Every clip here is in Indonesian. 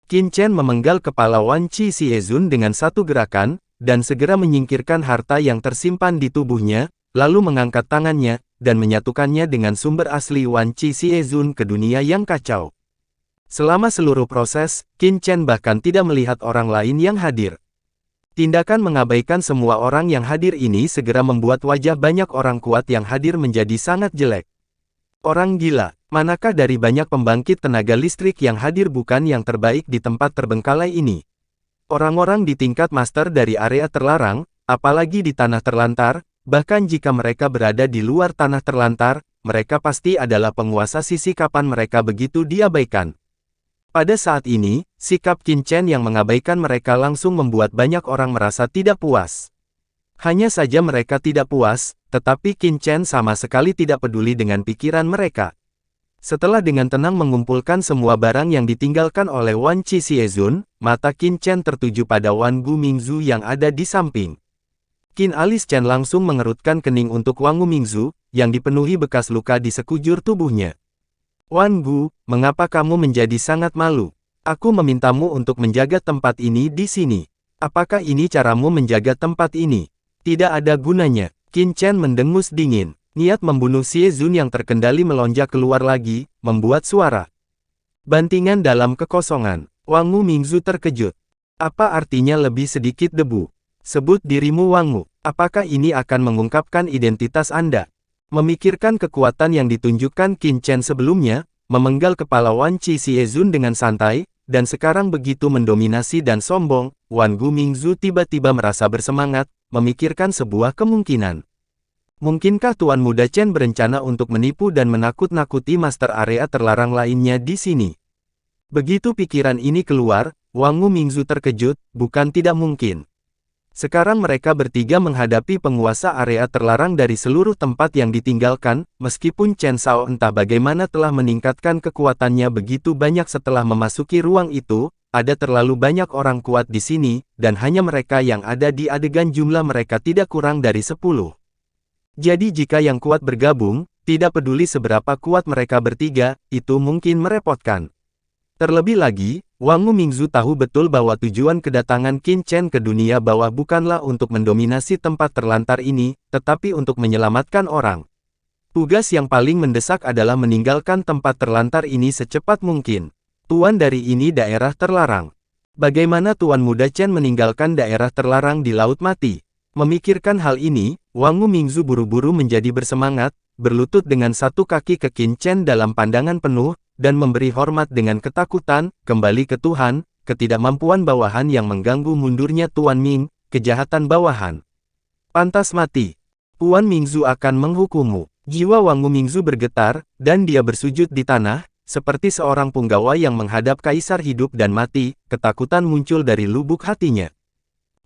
Qin Chen memenggal kepala Wan Qi Xiezun dengan satu gerakan, dan segera menyingkirkan harta yang tersimpan di tubuhnya, lalu mengangkat tangannya, dan menyatukannya dengan sumber asli Wan Qi Xiezun ke dunia yang kacau. Selama seluruh proses, Qin Chen bahkan tidak melihat orang lain yang hadir. Tindakan mengabaikan semua orang yang hadir ini segera membuat wajah banyak orang kuat yang hadir menjadi sangat jelek. Orang gila, manakah dari banyak pembangkit tenaga listrik yang hadir bukan yang terbaik di tempat terbengkalai ini? Orang-orang di tingkat master dari area terlarang, apalagi di tanah terlantar, bahkan jika mereka berada di luar tanah terlantar, mereka pasti adalah penguasa sisi kapan mereka begitu diabaikan. Pada saat ini, sikap Qin Chen yang mengabaikan mereka langsung membuat banyak orang merasa tidak puas. Hanya saja mereka tidak puas, tetapi Qin Chen sama sekali tidak peduli dengan pikiran mereka. Setelah dengan tenang mengumpulkan semua barang yang ditinggalkan oleh Wan Qi Xiezun, mata Qin Chen tertuju pada Wan Gu Mingzu yang ada di samping. Qin Alis Chen langsung mengerutkan kening untuk Wan Gu Mingzu, yang dipenuhi bekas luka di sekujur tubuhnya. Wan Gu, mengapa kamu menjadi sangat malu? Aku memintamu untuk menjaga tempat ini di sini. Apakah ini caramu menjaga tempat ini? Tidak ada gunanya. Qin Chen mendengus dingin. Niat membunuh Xiezun yang terkendali melonjak keluar lagi, membuat suara bantingan dalam kekosongan. Wang Gu Mingzu terkejut. Apa artinya lebih sedikit debu? Sebut dirimu Wang Gu. Apakah ini akan mengungkapkan identitas Anda? Memikirkan kekuatan yang ditunjukkan Qin Chen sebelumnya, memenggal kepala Wan Qi Xiezun dengan santai, dan sekarang begitu mendominasi dan sombong, Wan Gu Mingzu tiba-tiba merasa bersemangat, memikirkan sebuah kemungkinan. Mungkinkah Tuan Muda Chen berencana untuk menipu dan menakut-nakuti master area terlarang lainnya di sini? Begitu pikiran ini keluar, Wang Gu Mingzu terkejut, bukan tidak mungkin. Sekarang mereka bertiga menghadapi penguasa area terlarang dari seluruh tempat yang ditinggalkan, meskipun Chen Shao entah bagaimana telah meningkatkan kekuatannya begitu banyak setelah memasuki ruang itu, ada terlalu banyak orang kuat di sini, dan hanya mereka yang ada di adegan jumlah mereka tidak kurang dari 10. Jadi jika yang kuat bergabung, tidak peduli seberapa kuat mereka bertiga, itu mungkin merepotkan. Terlebih lagi, Wang Gu Mingzu tahu betul bahwa tujuan kedatangan Qin Chen ke dunia bawah bukanlah untuk mendominasi tempat terlantar ini, tetapi untuk menyelamatkan orang. Tugas yang paling mendesak adalah meninggalkan tempat terlantar ini secepat mungkin. Tuan dari ini daerah terlarang. Bagaimana Tuan Muda Chen meninggalkan daerah terlarang di Laut Mati? Memikirkan hal ini, Wang Gu Mingzu buru-buru menjadi bersemangat, berlutut dengan satu kaki ke Qin Chen dalam pandangan penuh, dan memberi hormat dengan ketakutan, kembali ke Tuhan, ketidakmampuan bawahan yang mengganggu mundurnya Tuan Ming, kejahatan bawahan. Pantas mati. Tuan Mingzu akan menghukummu. Jiwa Wang Gu Mingzu bergetar, dan dia bersujud di tanah, seperti seorang punggawa yang menghadap kaisar hidup dan mati, ketakutan muncul dari lubuk hatinya.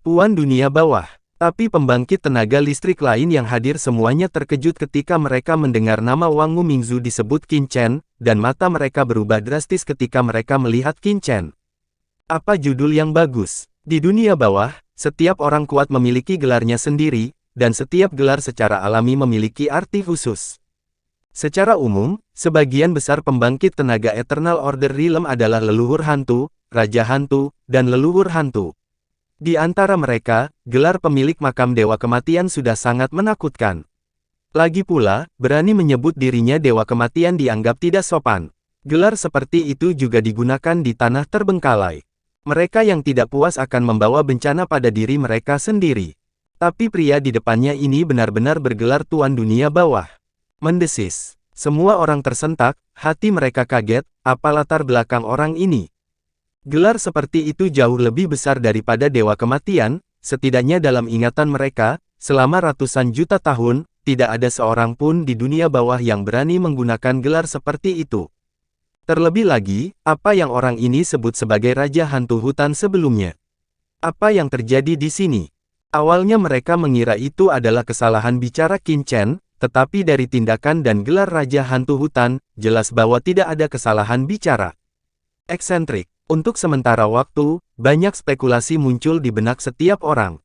Tuan dunia bawah. Tapi pembangkit tenaga listrik lain yang hadir semuanya terkejut ketika mereka mendengar nama Wang Gu Mingzu disebut Qin Chen, dan mata mereka berubah drastis ketika mereka melihat Qin Chen. Apa judul yang bagus? Di dunia bawah, setiap orang kuat memiliki gelarnya sendiri, dan setiap gelar secara alami memiliki arti khusus. Secara umum, sebagian besar pembangkit tenaga Eternal Order Realm adalah leluhur hantu, raja hantu, dan leluhur hantu. Di antara mereka, gelar pemilik makam Dewa Kematian sudah sangat menakutkan. Lagi pula, berani menyebut dirinya Dewa Kematian dianggap tidak sopan. Gelar seperti itu juga digunakan di tanah terbengkalai. Mereka yang tidak puas akan membawa bencana pada diri mereka sendiri. Tapi pria di depannya ini benar-benar bergelar Tuan Dunia Bawah. Mendesis. Semua orang tersentak, hati mereka kaget, apa latar belakang orang ini? Gelar seperti itu jauh lebih besar daripada Dewa Kematian, setidaknya dalam ingatan mereka, selama ratusan juta tahun, tidak ada seorang pun di dunia bawah yang berani menggunakan gelar seperti itu. Terlebih lagi, apa yang orang ini sebut sebagai Raja Hantu Hutan sebelumnya? Apa yang terjadi di sini? Awalnya mereka mengira itu adalah kesalahan bicara Qin Chen, tetapi dari tindakan dan gelar Raja Hantu Hutan, jelas bahwa tidak ada kesalahan bicara. Eksentrik. Untuk sementara waktu, banyak spekulasi muncul di benak setiap orang.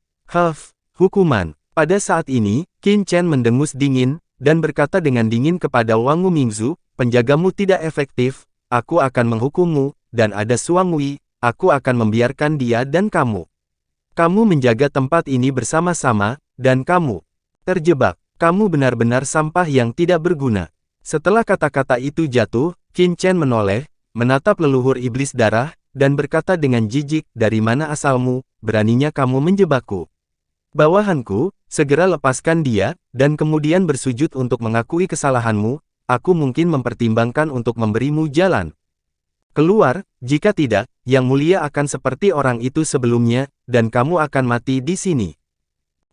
Hukuman. Pada saat ini, Qin Chen mendengus dingin, dan berkata dengan dingin kepada Wang Gu Mingzu, penjagamu tidak efektif, aku akan menghukummu, dan ada Suang Wei, aku akan membiarkan dia dan kamu. Kamu menjaga tempat ini bersama-sama, dan kamu terjebak. Kamu benar-benar sampah yang tidak berguna. Setelah kata-kata itu jatuh, Qin Chen menoleh, menatap leluhur iblis darah, dan berkata dengan jijik, dari mana asalmu, beraninya kamu menjebakku? Bawahanku, segera lepaskan dia, dan kemudian bersujud untuk mengakui kesalahanmu, aku mungkin mempertimbangkan untuk memberimu jalan. Keluar, jika tidak, Yang Mulia akan seperti orang itu sebelumnya, dan kamu akan mati di sini.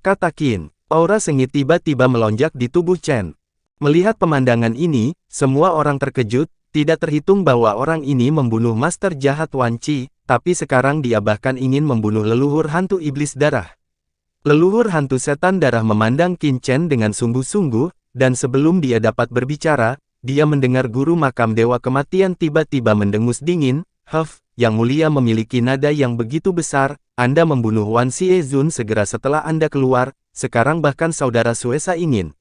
Kata Qin. Aura sengit tiba-tiba melonjak di tubuh Chen. Melihat pemandangan ini, semua orang terkejut, tidak terhitung bahwa orang ini membunuh master jahat Wan Qi, tapi sekarang dia bahkan ingin membunuh leluhur hantu iblis darah. Leluhur hantu setan darah memandang Qin Chen dengan sungguh-sungguh, dan sebelum dia dapat berbicara, dia mendengar guru makam dewa kematian tiba-tiba mendengus dingin, Yang Mulia memiliki nada yang begitu besar, Anda membunuh Wan Xiezun segera setelah Anda keluar, sekarang bahkan saudara Suesa ingin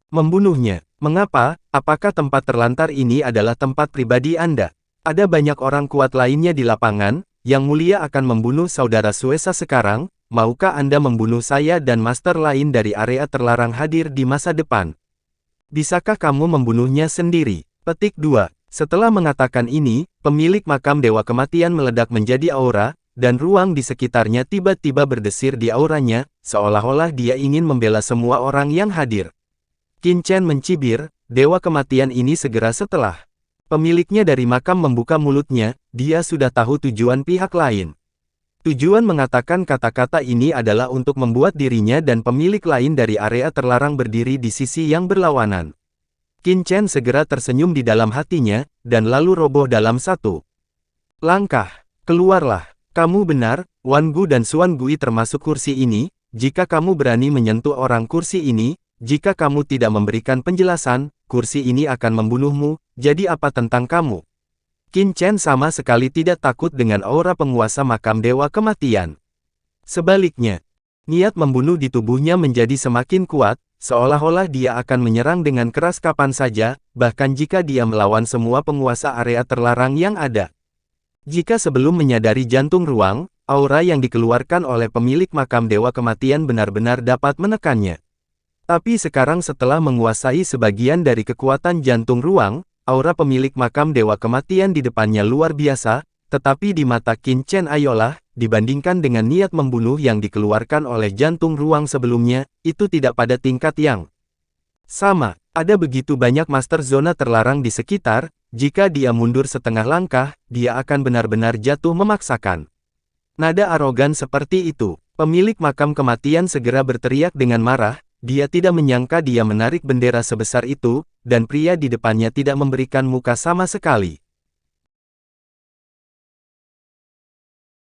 membunuhnya. Mengapa? Apakah tempat terlantar ini adalah tempat pribadi Anda? Ada banyak orang kuat lainnya di lapangan, Yang Mulia akan membunuh saudara Suesa sekarang, maukah Anda membunuh saya dan master lain dari area terlarang hadir di masa depan? Bisakah kamu membunuhnya sendiri? Petik 2. Setelah mengatakan ini, pemilik makam dewa kematian meledak menjadi aura, dan ruang di sekitarnya tiba-tiba berdesir di auranya, seolah-olah dia ingin membela semua orang yang hadir. Qin Chen mencibir, dewa kematian ini segera setelah pemiliknya dari makam membuka mulutnya, dia sudah tahu tujuan pihak lain. Tujuan mengatakan kata-kata ini adalah untuk membuat dirinya dan pemilik lain dari area terlarang berdiri di sisi yang berlawanan. Qin Chen segera tersenyum di dalam hatinya, dan lalu roboh dalam satu langkah. Keluarlah. Kamu benar, Wan Gu dan Xuan Gui termasuk kursi ini, jika kamu berani menyentuh orang kursi ini, jika kamu tidak memberikan penjelasan, kursi ini akan membunuhmu, jadi apa tentang kamu? Qin Chen sama sekali tidak takut dengan aura penguasa makam dewa kematian. Sebaliknya, niat membunuh di tubuhnya menjadi semakin kuat, seolah-olah dia akan menyerang dengan keras kapan saja, bahkan jika dia melawan semua penguasa area terlarang yang ada. Jika sebelum menyadari jantung ruang, aura yang dikeluarkan oleh pemilik makam dewa kematian benar-benar dapat menekannya. Tapi sekarang setelah menguasai sebagian dari kekuatan jantung ruang, aura pemilik makam dewa kematian di depannya luar biasa, tetapi di mata Qin Chen ayolah, dibandingkan dengan niat membunuh yang dikeluarkan oleh jantung ruang sebelumnya, itu tidak pada tingkat yang sama. Ada begitu banyak master zona terlarang di sekitar, jika dia mundur setengah langkah, dia akan benar-benar jatuh memaksakan. Nada arogan seperti itu, pemilik makam kematian segera berteriak dengan marah, dia tidak menyangka dia menarik bendera sebesar itu, dan pria di depannya tidak memberikan muka sama sekali.